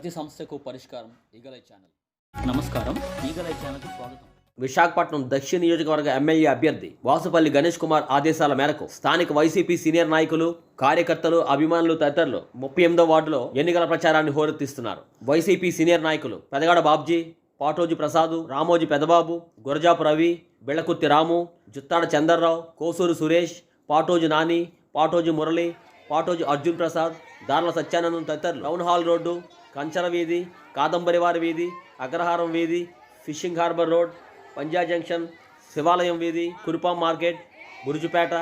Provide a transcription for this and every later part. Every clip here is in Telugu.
ప్రతి సమస్యకు పరిష్కారం ఈగలై ఛానల్. నమస్కారం, ఈగలై ఛానల్కి స్వాగతం. విశాఖపట్నం దక్షిణ నియోజకవర్గ ఎమ్మెల్యే అభ్యర్థి వాసుపల్లి గణేష్ కుమార్ ఆదేశాల మేరకు స్థానిక వైసీపీ సీనియర్ నాయకులు, కార్యకర్తలు, అభిమానులు తదితరులు 38వ వార్డులో ఎన్నికల ప్రచారాన్ని హోరెత్తిస్తున్నారు. వైసీపీ సీనియర్ నాయకులు పెదగాడ బాబ్జీ, పాటోజు ప్రసాదు, రామోజీ పెదబాబు, గురజాపు రవి, బిళ్ళకుర్తి రాము, జుత్తాడ చందర్రావు, కోసూరు సురేష్, పాటోజు నాని, పాటోజు మురళి, పాటోజు అర్జున్ ప్రసాద్, దార్ల సత్యానందం తదితరులు టౌన్ హాల్ రోడ్డు, కంచర వీధి, కాదంబరివారి వీధి, అగ్రహారం వీధి, ఫిషింగ్ హార్బర్ రోడ్, పంజా జంక్షన్, శివాలయం వీధి, కురుపాం మార్కెట్, బురుజుపేట,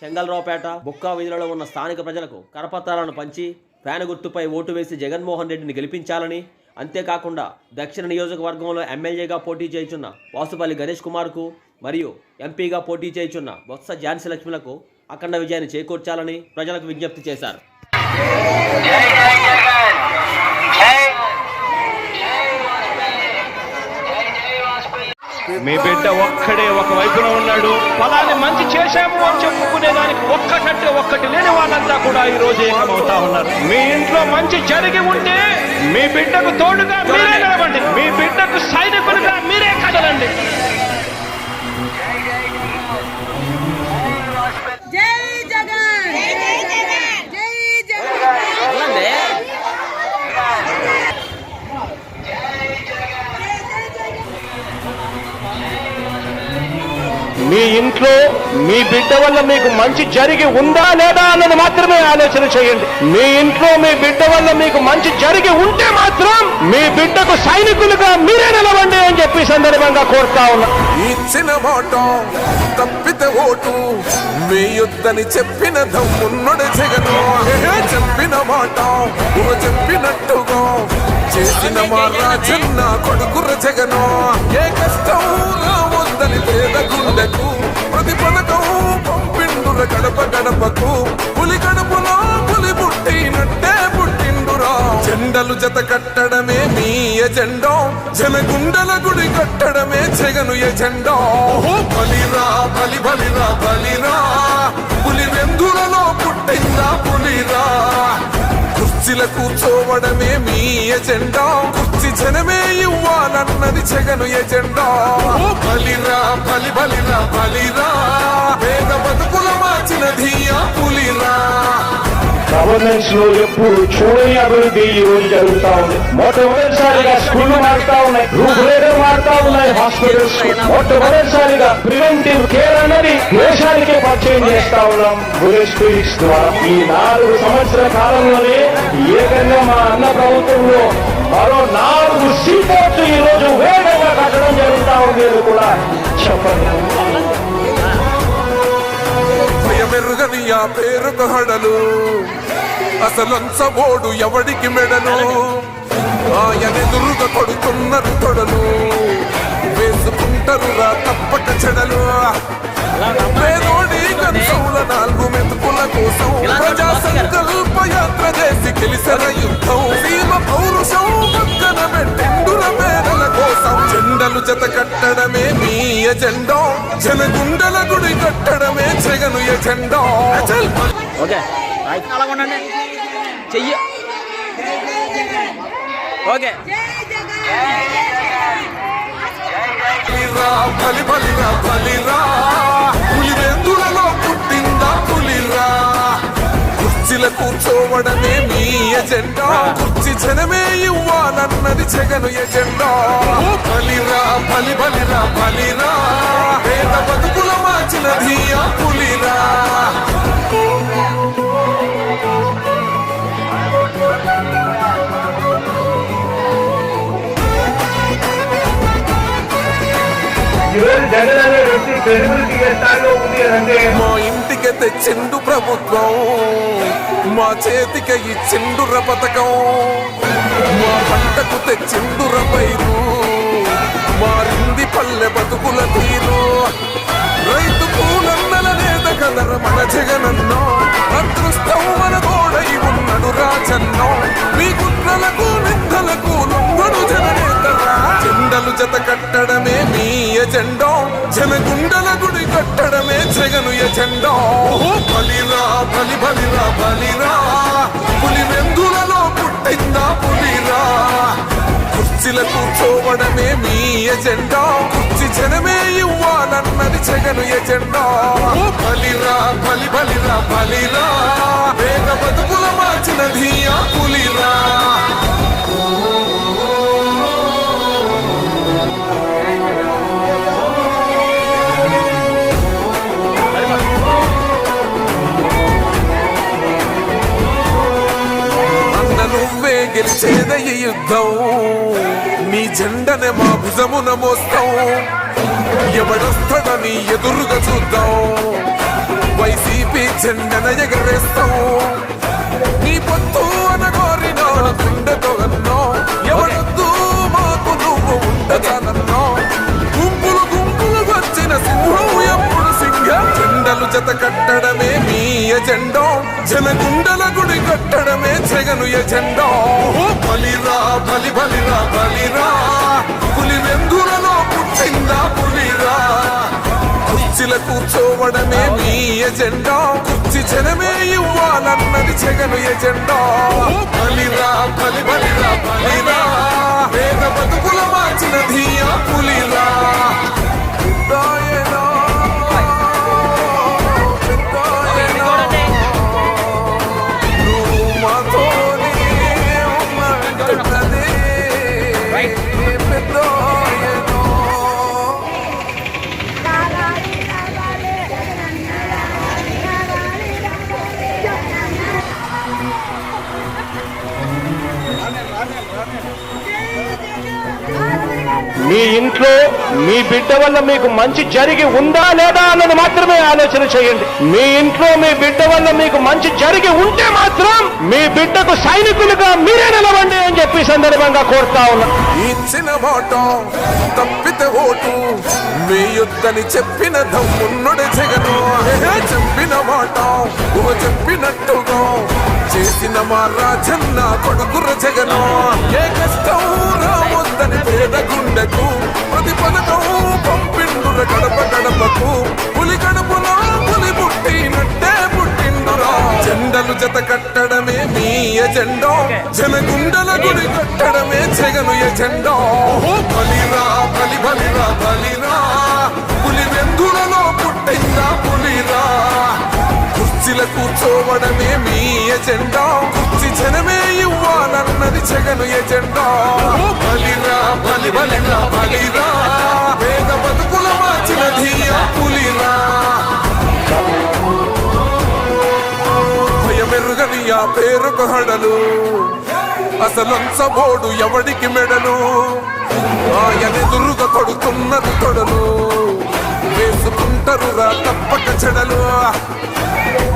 చెంగల్రావుపేట, బుక్కా వీధులలో ఉన్న స్థానిక ప్రజలకు కరపత్రాలను పంచి ఫ్యాన్ గుర్తుపై ఓటు వేసి జగన్మోహన్ రెడ్డిని గెలిపించాలని, అంతేకాకుండా దక్షిణ నియోజకవర్గంలో ఎమ్మెల్యేగా పోటీ చేయుచున్న వాసుపల్లి గణేష్ కుమార్కు మరియు ఎంపీగా పోటీ చేయుచున్న బొత్స ఝాన్సీ లక్ష్మిలకు అఖండ విజయాన్ని చేకూర్చాలని ప్రజలకు విజ్ఞప్తి చేశారు. మీ బిడ్డ ఒక్కడే ఒక వైపున ఉన్నాడు. ఫలాన్ని మంచి చేశాము అని చెప్పుకునే దానికి ఒక్కటి లేని వాళ్ళంతా కూడా ఈ రోజు ఏకమవుతా ఉన్నారు. మీ ఇంట్లో మంచి జరిగి ఉంటే మీ బిడ్డకు తోడుగా మీరే నిలబండి, మీ బిడ్డకు సైనికులుగా మీరే కదలండి. మీ ఇంట్లో మీ బిడ్డ వల్ల మీకు మంచి జరిగి ఉందా లేదా అన్నది మాత్రమే ఆలోచన చేయండి. మీ ఇంట్లో మీ బిడ్డ వల్ల మీకు మంచి జరిగి ఉంటే మాత్రం మీ బిడ్డకు సైనికులుగా మీరే నిలవండి అని చెప్పి సందర్భంగా కోరుతా ఉన్నా. ఇచ్చిన మాట తప్పితే ఓటు మీ యుద్ధని చెప్పిన దమ్మున్నడు జగను. చెప్పిన మాట చెప్పినట్టుగా చేసిన మా రాజన్న కొడుకుర జగను. ఏ కష్టం రావద్దని పేద గుండెకు ప్రతి పథకం పంపిండుర గడప గడపకు. పులి గడపలో పులి పుట్టినట్టే పుట్టిండురా. జెండలు జత కట్టడమే మీ ఎజెండా, జనగుండల గుడి కట్టడమే జగను ఎజెండా. బలిరా బలి బలిరా బలిరా, పులి వెందులలో పుట్టిందా పులిరా. కుర్చీల కూర్చోవడమే మీ ఎజెండా, కుర్చీ జనమే ఇవ్వాలన్నది జగను ఎజెండా. బలిరా బలి బలిరా బలిరా, పేద బతుకుల మార్చినది ఆ పులిరా. గవర్నెన్స్ లో ఎప్పుడు చూడని అభివృద్ధి ఈ రోజు జరుగుతా ఉంది. మొట్టమొదటిసారిగా స్కూళ్లు మారుతా ఉన్నాయి, రూపురేఖలు మారుతా ఉన్నాయి, హాస్పిటల్స్. మొట్టమొదటిసారిగా ప్రివెంటివ్ కేర్ అన్నది దేశానికే పరిచయం చేస్తా ఉన్నాం విలేజ్ క్లినిక్స్ ద్వారా. ఈ 4 సంవత్సరాల కాలంలోనే ఏకంగా మా అన్న ప్రభుత్వంలో మరో 4 సీపోర్ట్స్ ఈ రోజు వేగంగా కట్టడం జరుగుతా ఉంది అని కూడా చెప్పండి. మెరుగని ఆ పేరుకు హడలు, అసలంచబోడు ఎవడికి మెడలు. ఆయనెదురుగా కొడుతున్నారు తొడలు, వేసుకుంటారు రా తప్పక చెడలు. పేదోడి కంచంల 4 మెతుకుల కోసం ప్రజా సంకల్ప యాత్ర చేసి గెలిసిన యుద్ధం. సీమ పౌరుషం పక్కన పెట్టిండుల పేదల కోసం. జెండలు జత కట్టడమే మీ ఎజెండా, జనగుండల గుడి కట్టడమే జగను ఎజెండా. ఓకే చెయ్యి ఓకే. బలి బలిరా బలిరా, పులి వెందులలో పుట్టిందా పులిరా. కుర్చీల కూర్చోవడమే మీ ఎజెండా, కుర్చీ జనమే ఇవ్వాలన్నది జగను ఎజెండా. బలిరా బలి బలిరా బలిరా, పేద బతుకుల మార్చినది ఆ పులిరా. మా ఇంటికి తెచ్చిండు ప్రభుత్వం, మా చేతికి ఇచ్చిండుర పథకం. మా పంటకు తెచ్చిండుర పైరు, మారింది పల్లె బతుకుల తీరు. రైతు పూలన్నల నేత కదర మన జగనన్నో, అదృష్టం మన తోడై ఉన్నడు రాజన్నో. మీ కుట్రలకు నిందలకు లొంగడు జననేతరా. జెండలు జత కట్టడమే మీ ఎజెండా, జనగుండల గుడి కట్టడమే జగను ఎజెండా. బలిరా బలి బలిరా బలిరా, పులి వెందులలో పుట్టిందా పులిరా. కుర్చీల కూర్చోవడమే మీ ఎజెండా, కుర్చీ జనమే ఇవ్వాలన్నది జగను ఎజెండా. బలిరా బలి బలిరా బలిరా, వేగ బతుకుల మార్చినది ఆ పులిరా. నువ్వే గెలిచేద ఈ యుద్ధం, నీ జెండనే మా భుజమున మోస్తాం. ఎవడొస్తాడని ఎదురుగా చూద్దాం, వైసీపీ జెండన ఎగరేస్తాం. నీ పొత్తు అనగోరిన గుండెతో అన్నో, ఎవడొద్దు మాకు నువ్వు ఉండదానన్నో. గుంపులు గుంపులు వచ్చిన సింహం ఎప్పుడు సింహం. జెండలు జత కట్టడమే మీ ఎజెండా, జనగుండల గుడి కట్టడమే జగను ఎజెండా. బలిరా బలి బలిరా బలిరా, పులి వెందులలో పుట్టిందా పులిరా. కుర్చీల కూర్చోవడమే మీ ఎజెండా, కుర్చీ జనమే ఇవ్వాలన్నది జగను ఎజెండా. బలిరా బలి బలిరా బలిరా, వేగ బతుకుల మార్చినది ఆ పులిరా. మీ ఇంట్లో మీ బిడ్డ వల్ల మీకు మంచి జరిగి ఉందా లేదా అన్నది మాత్రమే ఆలోచన చేయండి. మీ ఇంట్లో మీ బిడ్డ వల్ల మీకు మంచి జరిగి ఉంటే మాత్రం మీ బిడ్డకు సైనికులుగా మీరే నిలవండి అని చెప్పి సందర్భంగా కోరుతా ఉన్నా. ఇచ్చిన మాట తప్పితే ఓటు వేయొద్దని చెప్పిన దమ్మున్నడు జగను. చెప్పిన మాట చెప్పినట్టుగా చేసిన మా రాజన్న కొడుకుర జగను. ఏ కష్టం రావద్దని పేద గుండెకు ప్రతి పథకం పంపిండుర గడప గడపకు. పులి గడపలో పులి పుట్టినట్టే పుట్టిండురా. జెండలు జత కట్టడమే మీ ఎజెండా, జనగుండల గుడి కట్టడమే జగను ఎజెండా. బలిరా బలి బలిరా బలిరా, పులి వెందులలో పుట్టిందా పులిరా. కుర్చీల కూర్చోవడమే మీ ఎజెండా, కుర్చీ జనమే ఇవ్వాలన్నది జగను ఎజెండా. బలిరా బలి బలిరా బలిరా, వేద బతుకుల మార్చినది ఆ పులిరా. భయమెరుగని ఆ పేరుకు హడలు, అసలంచబోడు ఎవడికి మెడలు. ఆయనెదురుగా కొడుతున్నది తొడలు, వేసుకుంటారు రా తప్పక చెడలు.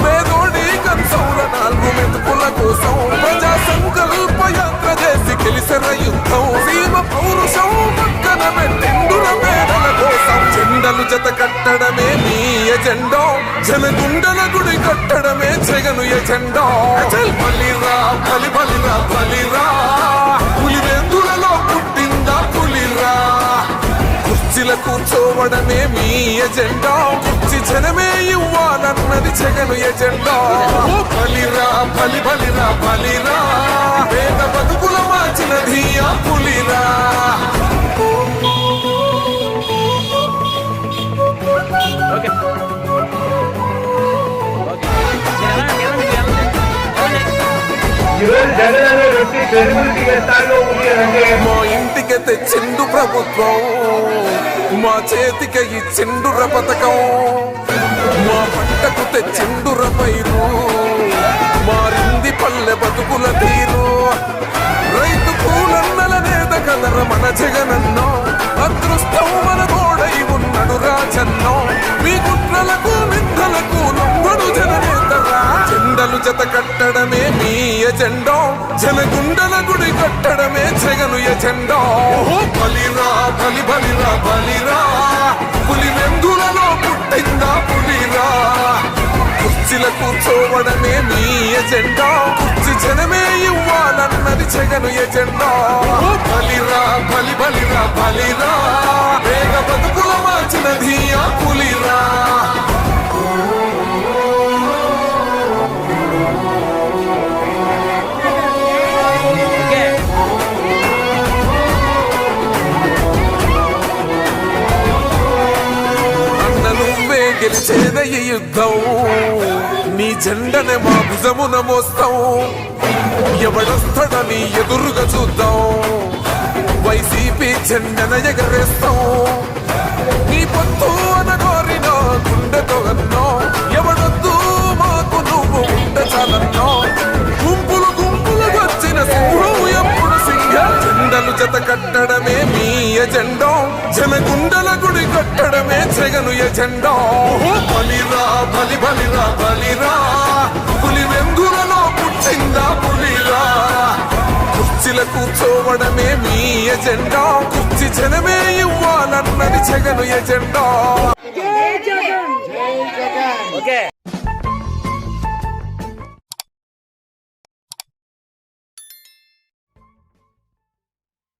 పేదోడి కంచంల 4 మెతుకుల కోసం ప్రజా సంకల్ప యాత్ర చేసి గెలిసిన యుద్ధం. సీమ పౌరుషం పక్కన పెట్టిండుల పేదల కోసం. జెండలు జత కట్టడమే మీ ఎజెండా, జనగుండల గుడి కట్టడమే జగను ఎజెండా. బలిరా బలి బలిరా బలిరా, పులి వెందులలో పుట్టిందా పులిరా. కుర్చీల కూర్చోవడమే మీ ఎజెండా, కుర్చీ జనమే ఇవ్వాలన్నది జగను ఎజెండా. బలిరా బలి బలిరా బలిరా, వేద బతుకుల మార్చినది ఆ పులిరా. మా ఇంటికి తెచ్చిండు ప్రభుత్వం, మా చేతికి ఇచ్చిండుర పథకం. మా పంటకు తెచ్చిండుర పైరు, మారింది పల్లె బతుకుల తీరు. రైతు కూలన్నల నేత కదర మన జగనన్నో, అదృష్టం మన తోడై ఉన్నడు రాజన్నో. మీ కుట్రలకు నిందలకు నమ్మడు జననేతరా. జెండలు జత కట్టడమే మీ ఎజెండా, జనగుండల గుడి కట్టడమే జగను ఎజెండా. బలిరా బలి బలిరా బలిరా, పులి వెందులలో పుట్టిందా పులిరా. కుర్చీల కూర్చోవడమే మీ ఎజెండా, కుర్చీ జనమే ఇవ్వాల ఇవ్వాలన్నది జగను ఎజెండా. బలిరా బలి బలిరా బలిరా, వేగ బతుకుల మార్చినది ఆ పులిరా. గెలిచేద ఈ యుద్ధం, నీ జెండనే మా భుజమున మోస్తాం. ఎవడొస్తాడని ఎదురుగా చూద్దాం, వైసీపీ జెండన ఎగరేస్తాం. నీ పొత్తు అనగోరిన గుండెతో అన్నో, ఎవడొద్దు మాకు నువ్వు ఉండ చాలన్నో. గుంపులు గుంపులు వచ్చిన సింహం ఎప్పుడు సింహ. జెండలు జత కట్టడమే మీ ఎజెండా, జనగుండల గుడి కట్టడమే జగను ఎజెండా. బలిరా బలి బలిరా బలిరా, పులి వెందులలో పుట్టిందా పులిరా. కుర్చీల కూర్చోవడమే మీ ఎజెండా, కుర్చీ జనమే ఇవ్వాలన్నది జగను ఎజెండా. ఓకే